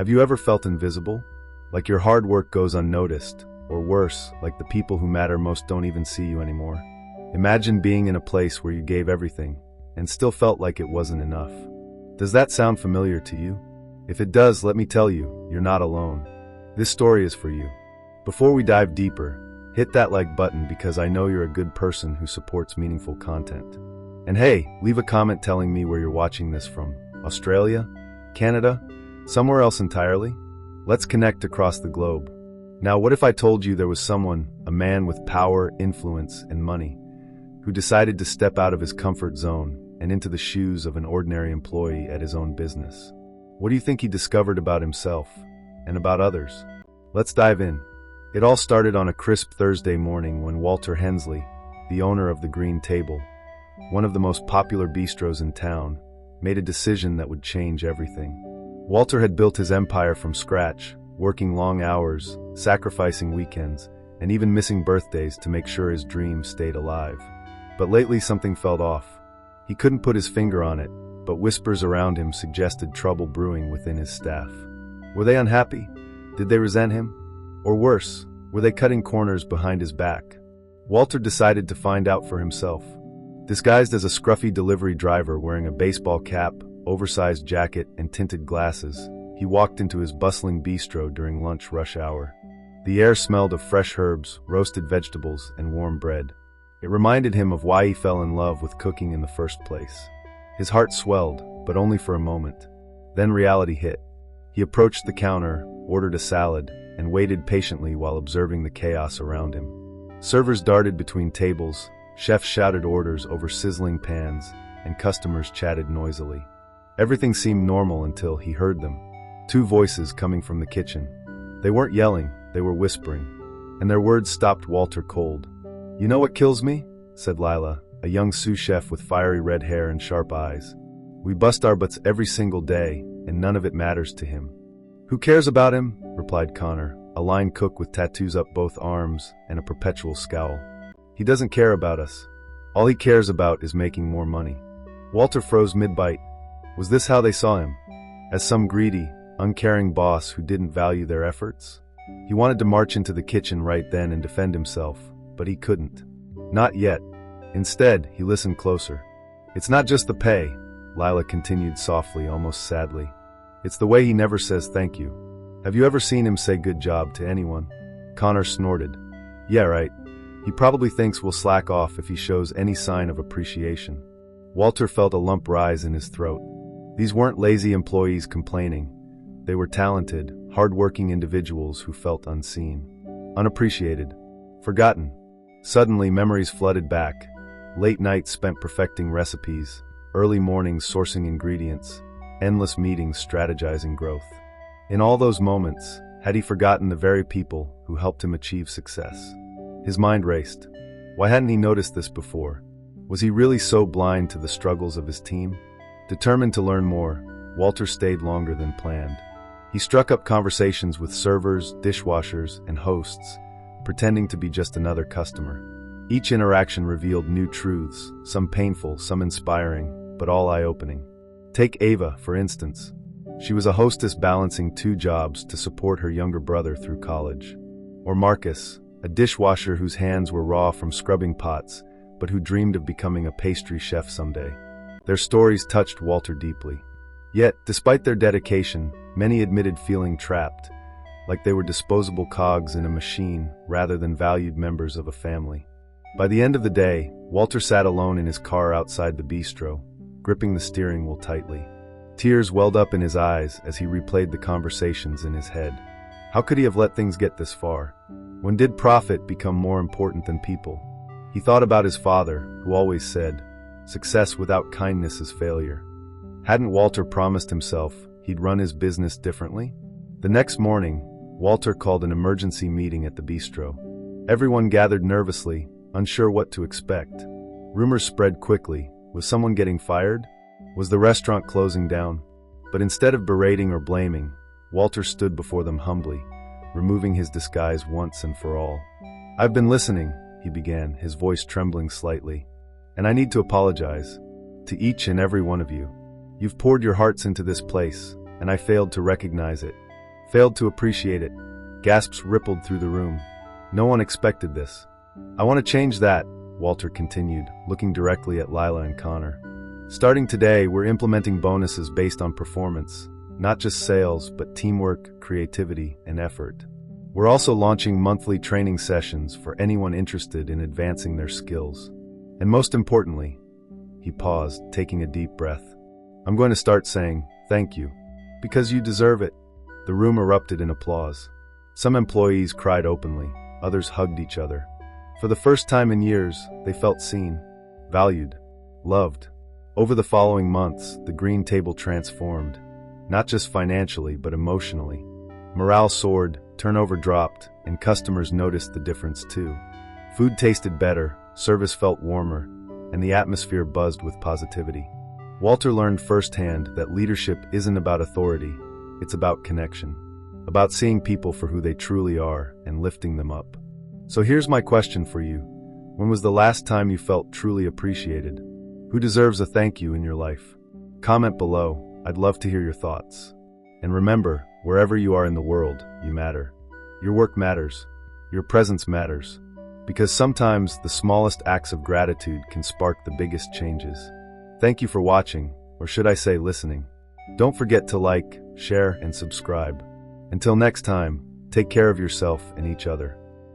Have you ever felt invisible? Like your hard work goes unnoticed, or worse, like the people who matter most don't even see you anymore. Imagine being in a place where you gave everything, and still felt like it wasn't enough. Does that sound familiar to you? If it does, let me tell you, you're not alone. This story is for you. Before we dive deeper, hit that like button because I know you're a good person who supports meaningful content. And hey, leave a comment telling me where you're watching this from. Australia? Canada? Somewhere else entirely? Let's connect across the globe. Now, what if I told you there was someone, a man with power, influence, and money, who decided to step out of his comfort zone and into the shoes of an ordinary employee at his own business? What do you think he discovered about himself and about others? Let's dive in. It all started on a crisp Thursday morning when Walter Hensley, the owner of the Green Table, one of the most popular bistros in town, made a decision that would change everything. Walter had built his empire from scratch, working long hours, sacrificing weekends, and even missing birthdays to make sure his dream stayed alive. But lately something felt off. He couldn't put his finger on it, but whispers around him suggested trouble brewing within his staff. Were they unhappy? Did they resent him? Or worse, were they cutting corners behind his back? Walter decided to find out for himself. Disguised as a scruffy delivery driver wearing a baseball cap, oversized jacket, and tinted glasses, he walked into his bustling bistro during lunch rush hour. The air smelled of fresh herbs, roasted vegetables, and warm bread. It reminded him of why he fell in love with cooking in the first place. His heart swelled, but only for a moment. Then reality hit. He approached the counter, ordered a salad, and waited patiently while observing the chaos around him. Servers darted between tables, chefs shouted orders over sizzling pans, and customers chatted noisily. Everything seemed normal until he heard them. Two voices coming from the kitchen. They weren't yelling, they were whispering, and their words stopped Walter cold. "You know what kills me?" said Lila, a young sous chef with fiery red hair and sharp eyes. "We bust our butts every single day, and none of it matters to him." "Who cares about him?" replied Connor, a line cook with tattoos up both arms and a perpetual scowl. "He doesn't care about us. All he cares about is making more money." Walter froze mid-bite. Was this how they saw him? As some greedy, uncaring boss who didn't value their efforts? He wanted to march into the kitchen right then and defend himself, but he couldn't. Not yet. Instead, he listened closer. "It's not just the pay," Lila continued softly, almost sadly. "It's the way he never says thank you. Have you ever seen him say good job to anyone?" Connor snorted. "Yeah, right. He probably thinks we'll slack off if he shows any sign of appreciation." Walter felt a lump rise in his throat. These weren't lazy employees complaining. They were talented, hard-working individuals who felt unseen, unappreciated, forgotten. Suddenly, memories flooded back. Late nights spent perfecting recipes, early mornings sourcing ingredients, endless meetings strategizing growth. In all those moments, had he forgotten the very people who helped him achieve success? His mind raced. Why hadn't he noticed this before? Was he really so blind to the struggles of his team? Determined to learn more, Walter stayed longer than planned. He struck up conversations with servers, dishwashers, and hosts, pretending to be just another customer. Each interaction revealed new truths, some painful, some inspiring, but all eye-opening. Take Ava, for instance. She was a hostess balancing two jobs to support her younger brother through college. Or Marcus, a dishwasher whose hands were raw from scrubbing pots, but who dreamed of becoming a pastry chef someday. Their stories touched Walter deeply. Yet, despite their dedication, many admitted feeling trapped, like they were disposable cogs in a machine rather than valued members of a family. By the end of the day, Walter sat alone in his car outside the bistro, gripping the steering wheel tightly. Tears welled up in his eyes as he replayed the conversations in his head. How could he have let things get this far? When did profit become more important than people? He thought about his father, who always said, "Success without kindness is failure." Hadn't Walter promised himself he'd run his business differently? The next morning, Walter called an emergency meeting at the bistro. Everyone gathered nervously, unsure what to expect. Rumors spread quickly. Was someone getting fired? Was the restaurant closing down? But instead of berating or blaming, Walter stood before them humbly, removing his disguise once and for all. "I've been listening," he began, his voice trembling slightly. "And I need to apologize to each and every one of you. You've poured your hearts into this place, and I failed to recognize it. Failed to appreciate it. Gasps rippled through the room. No one expected this. I want to change that, Walter continued, looking directly at Lila and Connor. Starting today, we're implementing bonuses based on performance, not just sales, but teamwork, creativity, and effort. We're also launching monthly training sessions for anyone interested in advancing their skills. And most importantly, he paused, taking a deep breath. I'm going to start saying, thank you, because you deserve it. The room erupted in applause. Some employees cried openly, others hugged each other. For the first time in years, they felt seen, valued, loved. Over the following months, the green table transformed, not just financially, but emotionally. Morale soared, turnover dropped, and customers noticed the difference too. Food tasted better, service felt warmer, and the atmosphere buzzed with positivity. Walter learned firsthand that leadership isn't about authority, it's about connection, about seeing people for who they truly are and lifting them up. So here's my question for you. When was the last time you felt truly appreciated? Who deserves a thank you in your life? Comment below. I'd love to hear your thoughts. And remember, wherever you are in the world, you matter. Your work matters. Your presence matters. Because sometimes the smallest acts of gratitude can spark the biggest changes. Thank you for watching, or should I say listening. Don't forget to like, share, and subscribe. Until next time, take care of yourself and each other.